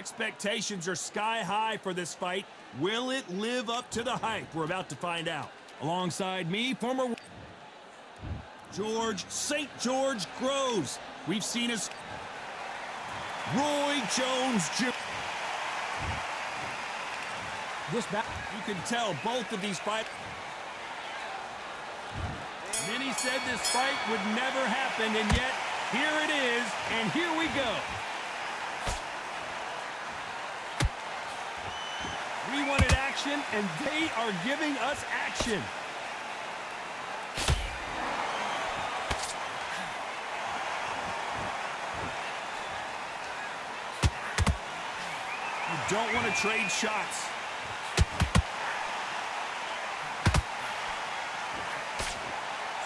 Expectations are sky high for this fight. Will it live up to the hype? We're about to find out. Alongside me, former George St. George Groves. We've seen his Roy Jones Jr. You can tell both of these fights. Many said this fight would never happen, and yet here it is, and here we go. We wanted action, and they are giving us action. You don't want to trade shots.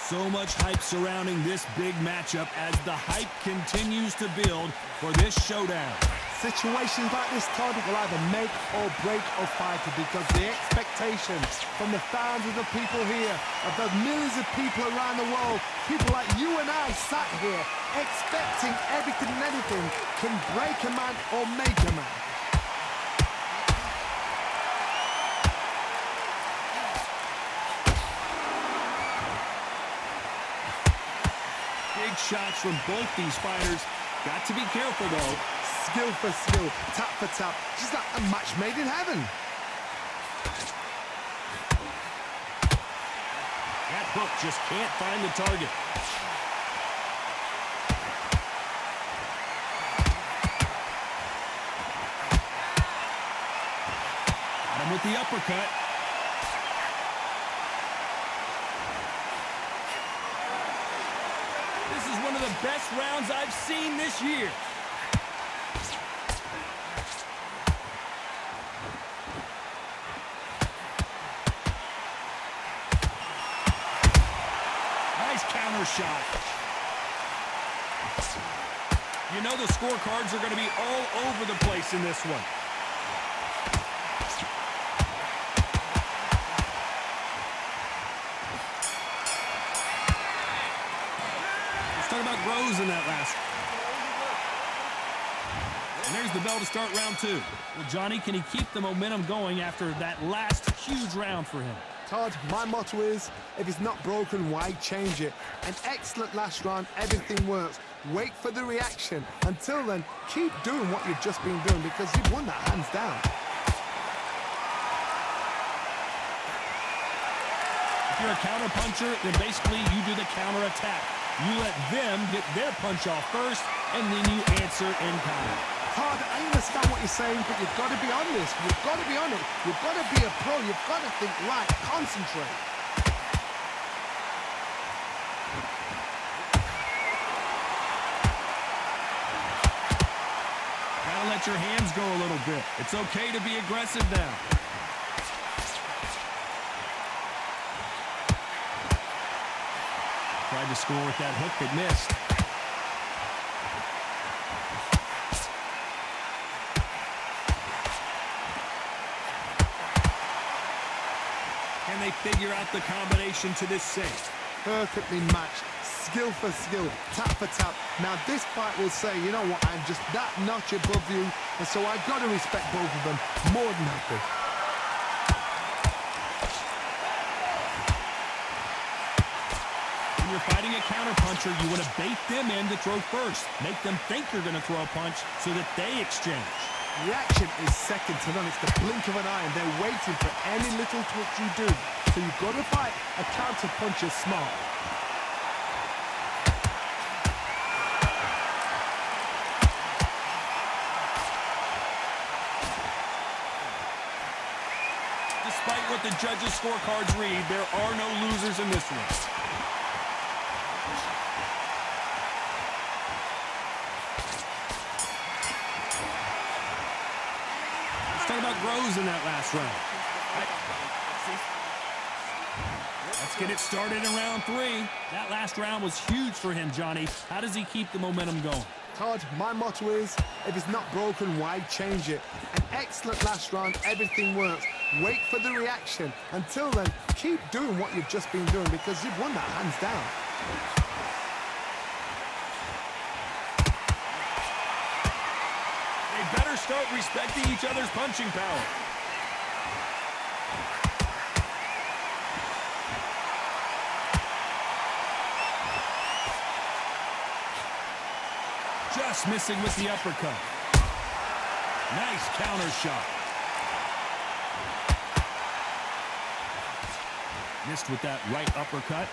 So much hype surrounding this big matchup as the hype continues to build for this showdown. Situations like this, Todd, will either make or break a fighter because the expectations from the thousands of people here, of the millions of people around the world, people like you and I sat here expecting everything and anything can break a man or make a man. Big shots from both these fighters. Got to be careful, though. Skill for skill, tap for tap, just like a match made in heaven. That hook just can't find the target. Got him with the uppercut. This is one of the best rounds I've seen this year. Nice counter shot. You know the scorecards are going to be all over the place in this one. Talk about Groves in that last. And there's the bell to start round two. Well, Johnny, can he keep the momentum going after that last huge round for him? Todd, my motto is, if it's not broken, why change it? An excellent last round, everything works. Wait for the reaction. Until then, keep doing what you've just been doing because you've won that hands down. If you're a counter puncher, then basically you do the counter attack. You let them get their punch off first, and then you answer in kind. Todd, I understand what you're saying, but you've got to be honest. You've got to be on it. You've got to be a pro. You've got to think right. Concentrate. Gotta let your hands go a little bit. It's okay to be aggressive now. Tried to score with that hook that missed. Can they figure out the combination to this save? Perfectly matched. Skill for skill, tap for tap. Now this fight will say, you know what, I'm just that notch above you, and so I've got to respect both of them more than happy. When you're fighting a counterpuncher, you want to bait them in to throw first. Make them think you're going to throw a punch so that they exchange. Reaction is second to none. It's the blink of an eye, and they're waiting for any little twitch you do. So you've got to fight a counterpuncher smart. Despite what the judges' scorecards read, there are no losers in this one. Talk about Groves in that last round. Let's get it started in round three. That last round was huge for him, Johnny. How does he keep the momentum going? Todd, my motto is, if it's not broken, why change it? An excellent last round, everything works. Wait for the reaction. Until then, keep doing what you've just been doing because you've won that hands down. They better better start respecting each other's punching power. Just missing with the uppercut. Nice counter shot. Missed with that right uppercut.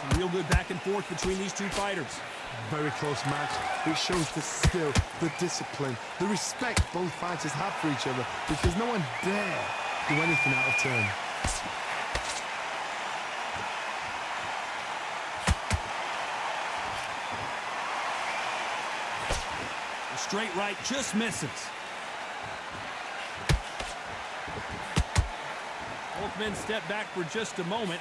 Some real good back and forth between these two fighters. Very close match. It shows the skill, the discipline, the respect both fighters have for each other, because no one dare do anything out of turn. The straight right just misses. Both men step back for just a moment.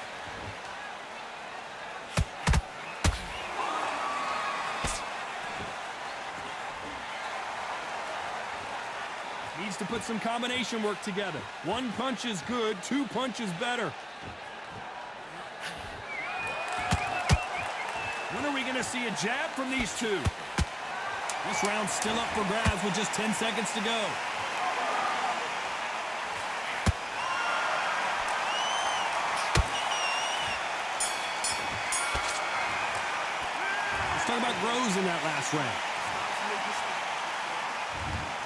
Needs to put some combination work together. One punch is good, two punches better. When are we going to see a jab from these two? This round's still up for grabs with just 10 seconds to go. Let's talk about Groves in that last round.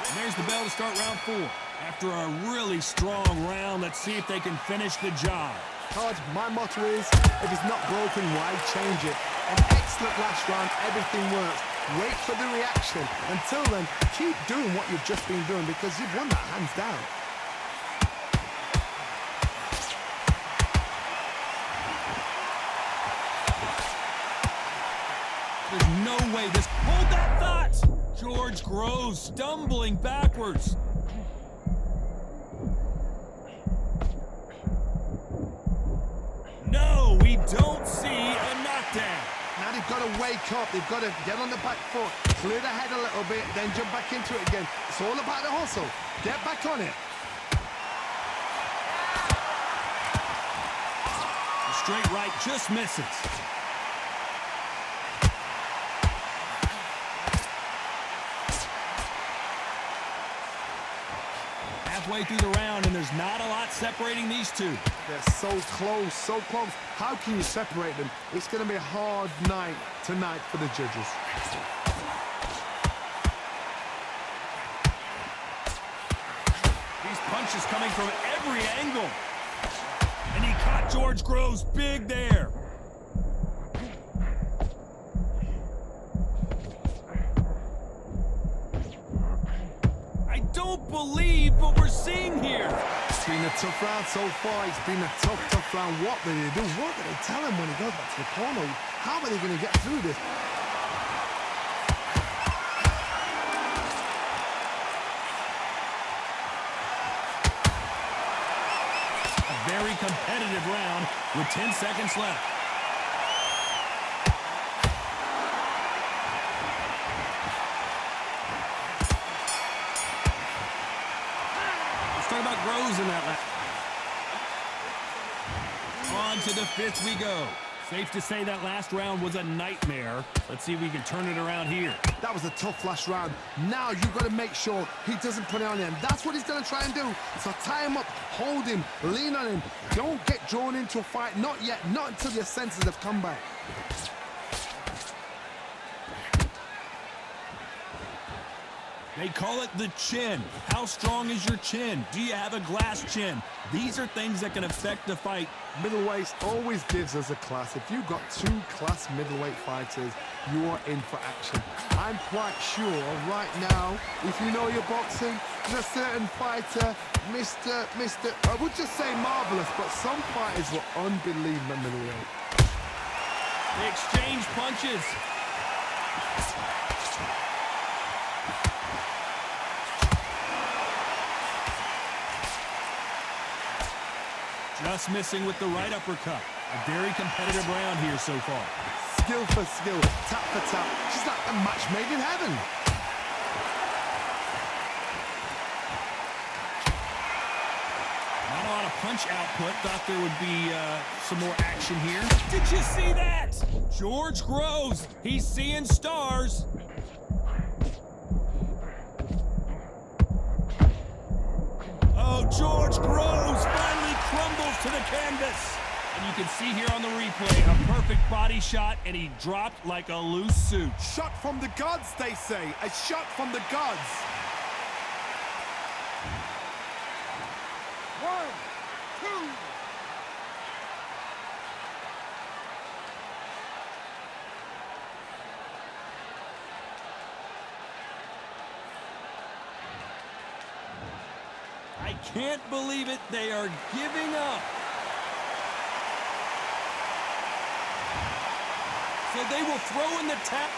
And there's the bell to start round 4. After a really strong round, let's see if they can finish the job. Todd, my motto is, if it's not broken, why change it? An excellent last round, everything works. Wait for the reaction. Until then, keep doing what you've just been doing, because you've won that hands down. There's no way this... Hold that thought! George Groves stumbling backwards. No, we don't see a knockdown. Now they've got to wake up. They've got to get on the back foot, clear the head a little bit, then jump back into it again. It's all about the hustle. Get back on it. The straight right just misses. Halfway through the round, and there's not a lot separating these two. They're so close, so close. How can you separate them? It's going to be a hard night tonight for the judges. These punches coming from every angle. And he caught George Groves big there. I don't believe what we're seeing here. It's been a tough round so far. It's been a tough round. What do they do? What do they tell him when he goes back to the corner? How are they going to get through this? A very competitive round with 10 seconds left. Talk about Groves in that last. On to the 5th we go. Safe to say that last round was a nightmare. Let's see if we can turn it around here. That was a tough last round. Now you've got to make sure he doesn't put it on him. That's what he's going to try and do. So tie him up, hold him, lean on him. Don't get drawn into a fight. Not yet. Not until your senses have come back. They call it the chin. How strong is your chin? Do you have a glass chin? These are things that can affect the fight. Middleweight always gives us a class. If you've got 2 class middleweight fighters, you are in for action. I'm quite sure right now, if you know your boxing, there's a certain fighter, Mr. I would just say marvelous, but some fighters were unbelievable middleweight. They exchange punches. Just missing with the right uppercut. A very competitive round here so far. Skill for skill, tap for tap. She's like a match made in heaven. punch output. Thought there would be some more action here. Did you see that? George Groves, he's seeing stars. Oh, George Groves finally crumbles to the canvas. And you can see here on the replay, a perfect body shot, and he dropped like a loose suit. Shot from the gods, they say. A shot from the gods. 1, 2. I can't believe it. They are giving up. So they will throw in the tap.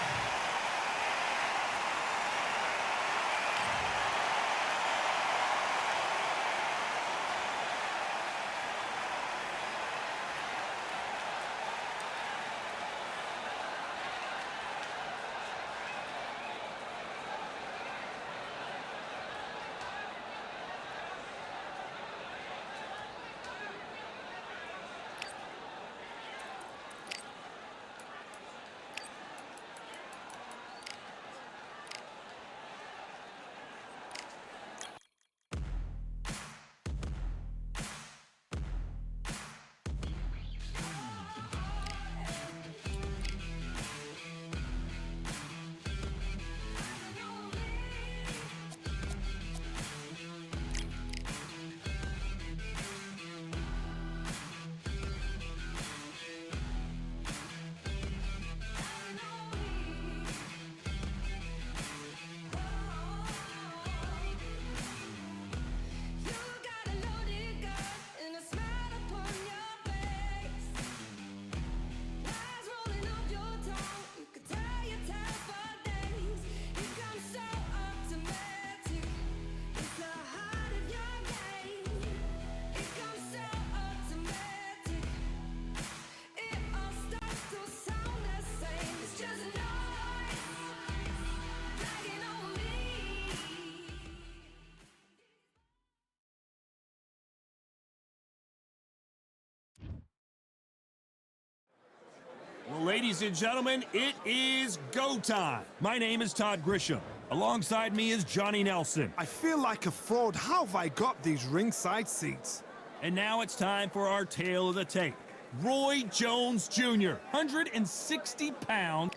Well, ladies and gentlemen, it is go time. My name is Todd Grisham. Alongside me is Johnny Nelson. I feel like a fraud. How have I got these ringside seats? And now it's time for our tale of the tape. Roy Jones Jr., 160 pounds.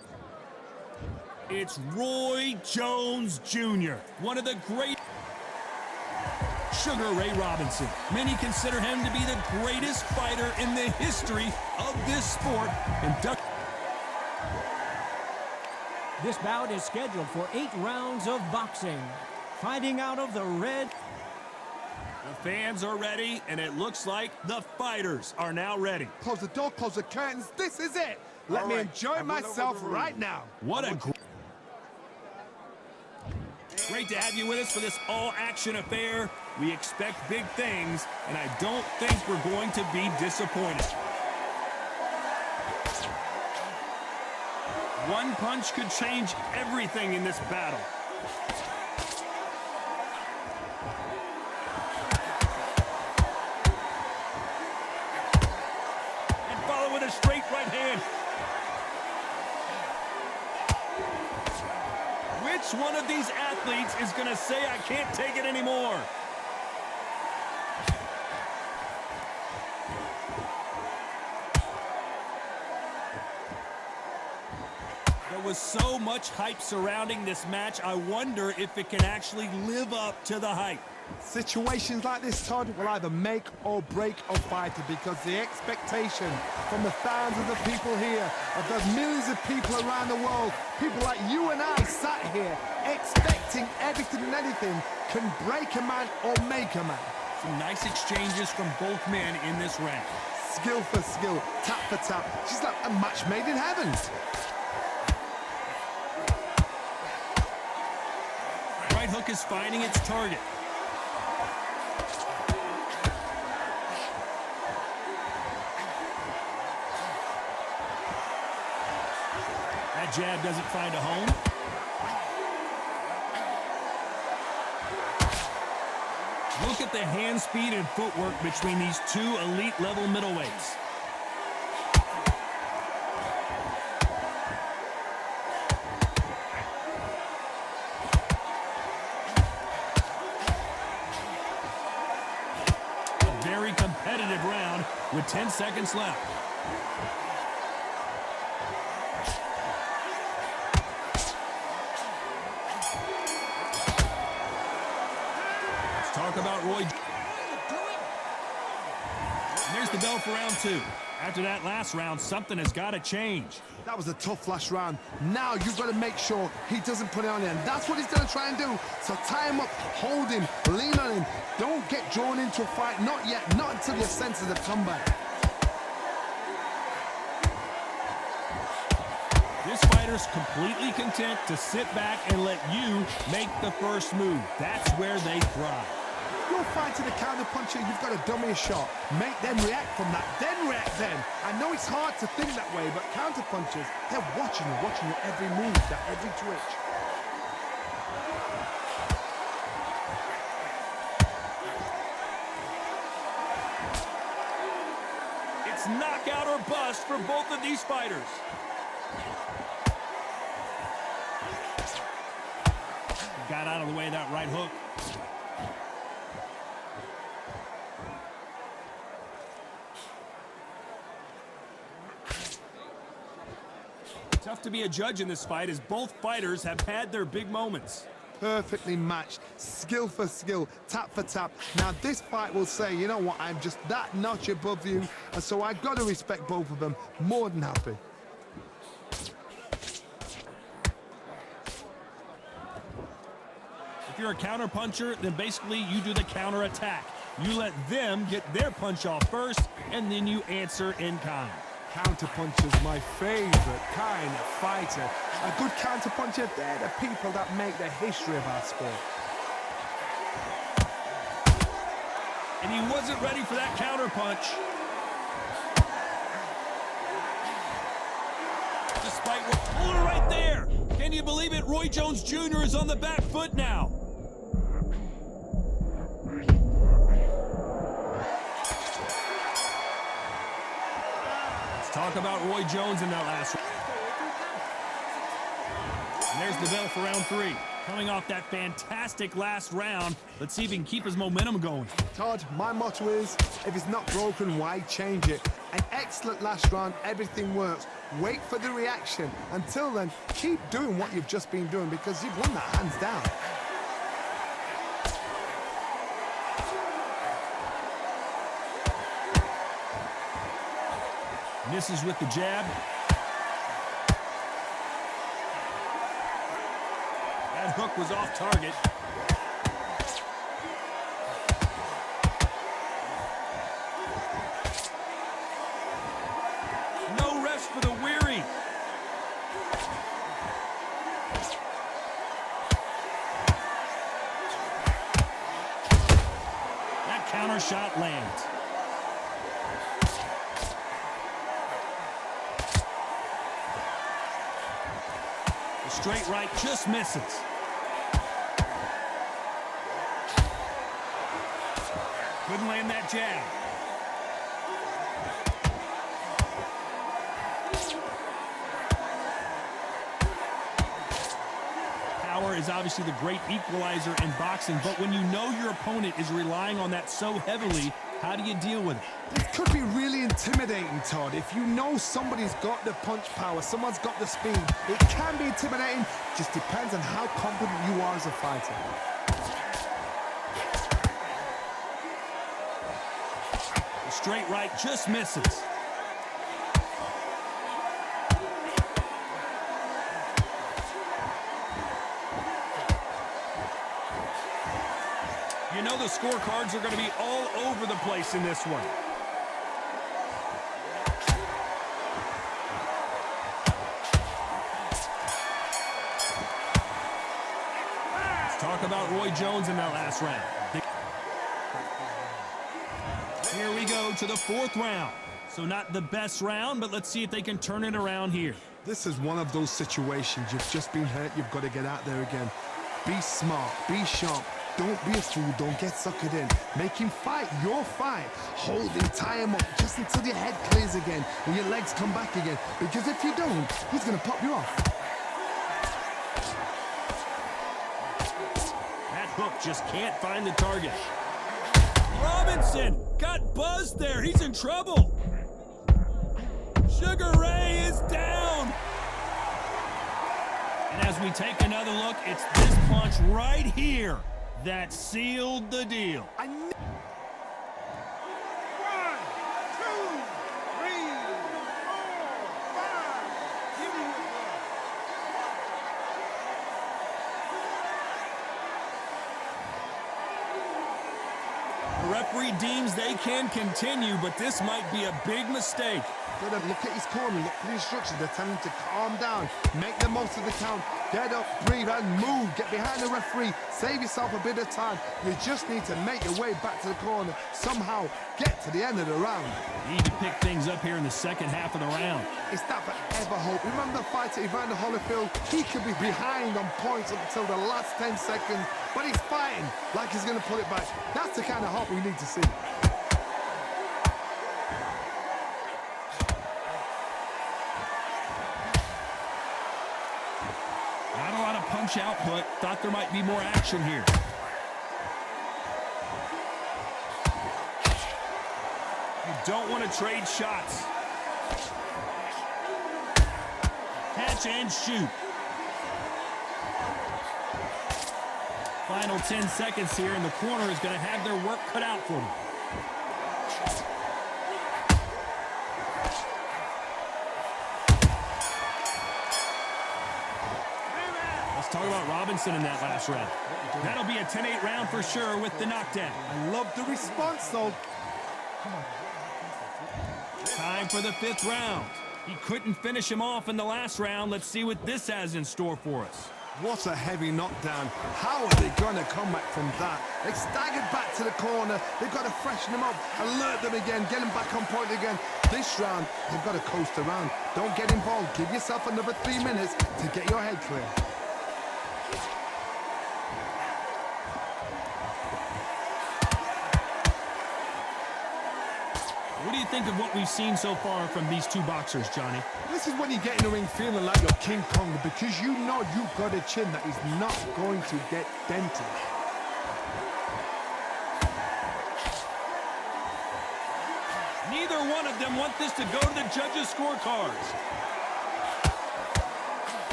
It's Roy Jones Jr., one of the great... Sugar Ray Robinson. Many consider him to be the greatest fighter in the history of this sport. This bout is scheduled for 8 rounds of boxing. Fighting out of the red. The fans are ready, and it looks like the fighters are now ready. Close the door, close the curtains. This is it. Let me enjoy myself right now. What a great to have you with us for this all-action affair. We expect big things, and I don't think we're going to be disappointed. One punch could change everything in this battle. And follow with a straight right hand. Which one of these athletes is going to say, I can't take it anymore? There was so much hype surrounding this match, I wonder if it can actually live up to the hype. Situations like this, Todd, will either make or break a fighter because the expectation from the thousands of people here, of the millions of people around the world, people like you and I sat here expecting everything and anything, can break a man or make a man. Some nice exchanges from both men in this round. Skill for skill, tap for tap. She's like a match made in heaven. Right hook is finding its target. That jab doesn't find a home. Look at the hand speed and footwork between these two elite-level middleweights. A very competitive round with 10 seconds left. Talk about Roy. And there's the bell for round 2. After that last round, something has got to change. That was a tough last round. Now you've got to make sure he doesn't put it on you, and that's what he's going to try and do. So tie him up, hold him, lean on him. Don't get drawn into a fight. Not yet. Not until your senses have come back. This fighter's completely content to sit back and let you make the first move. That's where they thrive. You're fighting a counter-puncher, you've got to dummy a shot. Make them react from that, then react then. I know it's hard to think that way, but counter-punchers, they're watching your every move, that every twitch. It's knockout or bust for both of these fighters. Got out of the way of that right hook. Tough to be a judge in this fight as both fighters have had their big moments. Perfectly matched, skill for skill, tap for tap. Now this fight will say, you know what, I'm just that notch above you, and so I've got to respect both of them. More than happy. If you're a counter puncher, then basically you do the counter attack. You let them get their punch off first, and then you answer in kind. Counter-puncher's my favorite kind of fighter. A good counter-puncher, they're the people that make the history of our sport. And he wasn't ready for that counter punch. Despite what, oh, right there. Can you believe it? Roy Jones Jr. is on the back foot now. Talk about Roy Jones in that last round. And there's the bell for round 3. Coming off that fantastic last round, let's see if he can keep his momentum going. Todd, my motto is, if it's not broken, why change it? An excellent last round, everything works. Wait for the reaction. Until then, keep doing what you've just been doing because you've won that hands down. Misses with the jab. That hook was off target. No rest for the weary. That counter shot lands. Straight right just misses. Couldn't land that jab. Power is obviously the great equalizer in boxing, but when you know your opponent is relying on that so heavily, how do you deal with it? It could be really intimidating, Todd. If you know somebody's got the punch power, someone's got the speed, it can be intimidating. Just depends on how confident you are as a fighter. The straight right just misses. You know the scorecards are going to be all over the place in this one. Let's talk about Roy Jones in that last round. Here we go to the 4th round. So not the best round, but let's see if they can turn it around here. This is one of those situations. You've just been hurt. You've got to get out there again. Be smart. Be sharp. Don't be a fool, don't get suckered in. Make him fight your fight. Hold him, tie him up, just until your head clears again and your legs come back again. Because if you don't, he's gonna pop you off. That hook just can't find the target. Robinson got buzzed there. He's in trouble. Sugar Ray is down. And as we take another look, it's this punch right here that sealed the deal. 1, 2, 3, 4, 5. Give me your The referee deems they can continue, but this might be a big mistake. Gotta look at his corner, look for the instructions. They're telling him to calm down, make the most of the count, get up, breathe, and move. Get behind the referee, save yourself a bit of time. You just need to make your way back to the corner, somehow get to the end of the round. Need to pick things up here in the second half of the round. It's that forever hope. Remember the fight at Evander Holyfield? He could be behind on points up until the last 10 seconds, but he's fighting like he's gonna pull it back. That's the kind of hope we need to see. Not a lot of punch output. Thought there might be more action here. You don't want to trade shots. Catch and shoot. Final 10 seconds here, and the corner is going to have their work cut out for them. Let's talk about Robinson in that last round. That'll be a 10-8 round for sure with the knockdown. I love the response, though. Time for the 5th round. He couldn't finish him off in the last round. Let's see what this has in store for us. What a heavy knockdown. How are they going to come back from that? They staggered back to the corner. They've got to freshen them up, alert them again, get them back on point again. This round, they've got to coast around. Don't get involved. Give yourself another 3 minutes to get your head clear. What do you think of what we've seen so far from these two boxers, Johnny? This is when you get in the ring feeling like you're King Kong, because you know you've got a chin that is not going to get dented. Neither one of them want this to go to the judges' scorecards.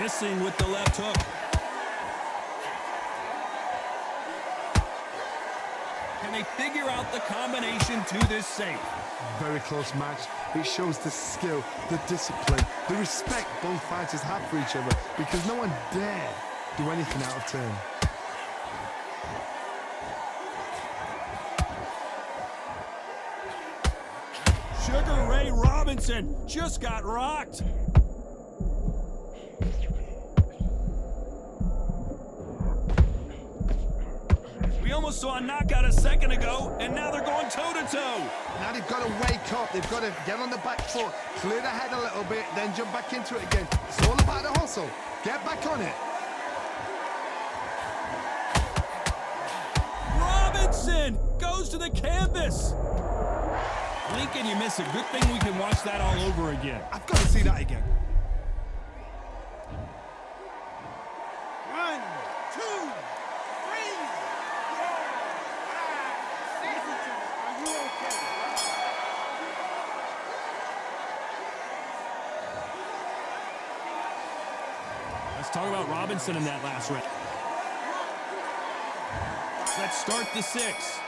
Missing with the left hook. Can they figure out the combination to this safe? Very close match. It shows the skill, the discipline, the respect both fighters have for each other, because no one dare do anything out of turn. Sugar Ray Robinson just got rocked. We almost saw a knockout a second ago, and now they're going toe-to-toe. Now they've got to wake up. They've got to get on the back foot, clear the head a little bit, then jump back into it again. It's all about the hustle. Get back on it. Robinson goes to the canvas. Lincoln, you miss it. Good thing we can watch that all over again. I've got to see that again. 1, 2, 3, 4, 5, 6. Are you okay? Let's talk about Robinson in that last round. Let's start the 6th.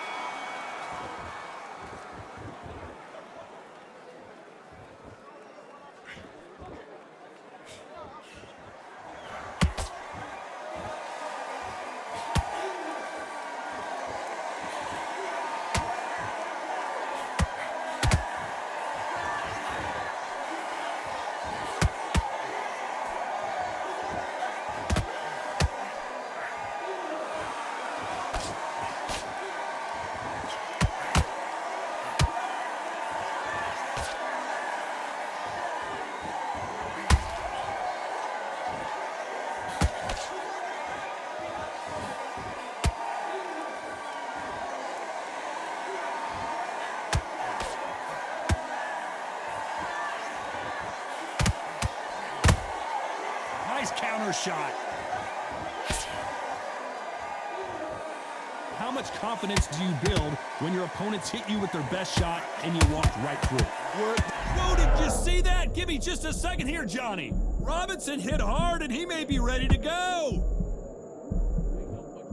counter shot. How much confidence do you build when your opponents hit you with their best shot and you walk right through it? Whoa, did you see that? Give me just a second here, Johnny. Robinson hit hard and he may be ready to go.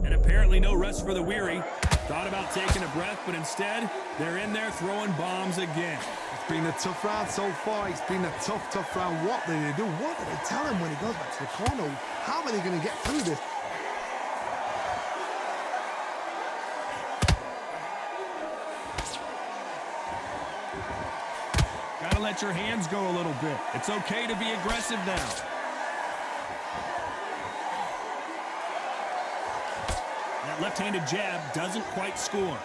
And apparently no rest for the weary. Thought about taking a breath, but instead, they're in there throwing bombs again. It's been a tough round so far. It's been a tough round. What do they do? What do they tell him when he goes back to the corner? How are they going to get through this? Gotta let your hands go a little bit. It's okay to be aggressive now. That left-handed jab doesn't quite score.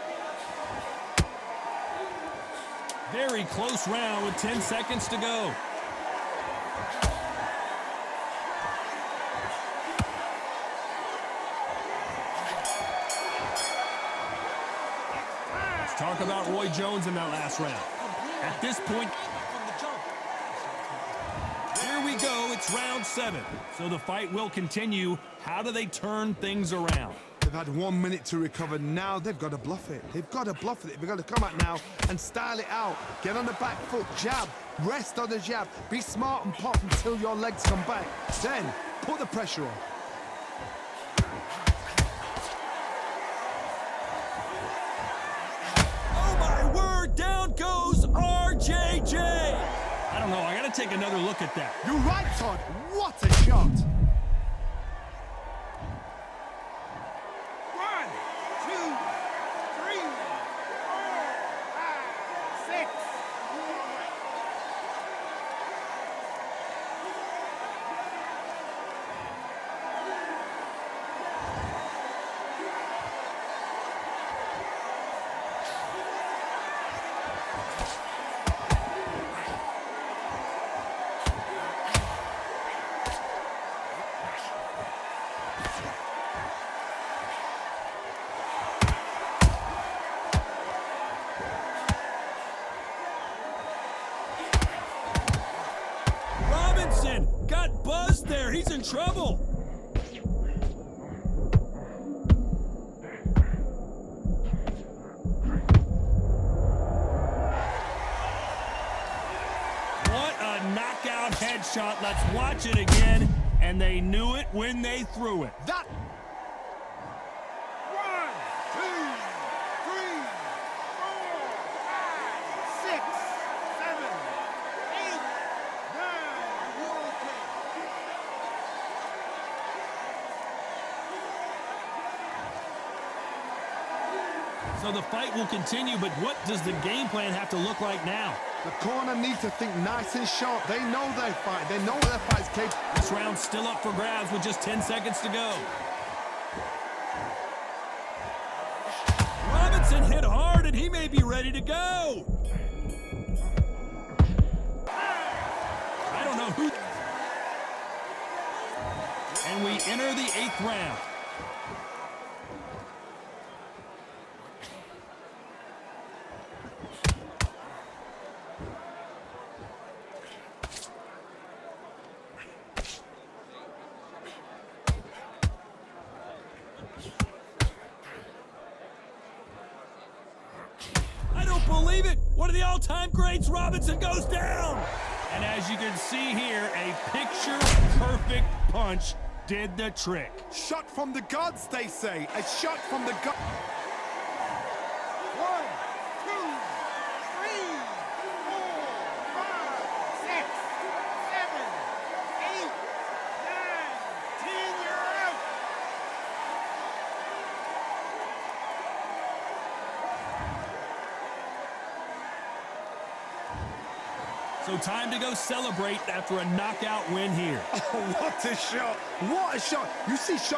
Very close round with 10 seconds to go. Let's talk about Roy Jones in that last round. At this point, here we go, it's round 7. So the fight will continue. How do they turn things around? They've had 1 minute to recover. Now they've got to bluff it. They've got to bluff it. They've got to come out now and style it out. Get on the back foot, jab, rest on the jab. Be smart and pop until your legs come back. Then put the pressure on. Oh my word, down goes RJJ. I don't know, I gotta take another look at that. You're right, Todd. What a shot. 1, 2, 3, 4, 5, 6. Robinson got buzzed there. He's in trouble. What a knockout headshot. Let's watch it again. And they knew it when they threw it. That 1, 2, 3, 4, 5, 6, 7, 8, 9. You're okay. So the fight will continue, but what does the game plan have to look like now? the corner needs to think nice and sharp. They know their fight. They know what their fight's capable. This round's still up for grabs with just 10 seconds to go. Robinson hit hard, and he may be ready to go. I don't know who. And we enter the 8th round. I don't believe it. One of the all-time greats, Robinson, goes down. And as you can see here, a picture-perfect punch did the trick. Shot from the gods, they say. A shot from the gods. 1, 2, 3, 4, 5, 6, 7, 8, 9, 10. You're out. So time to go celebrate after a knockout win here. Oh, what a shot. What a shot. You see shots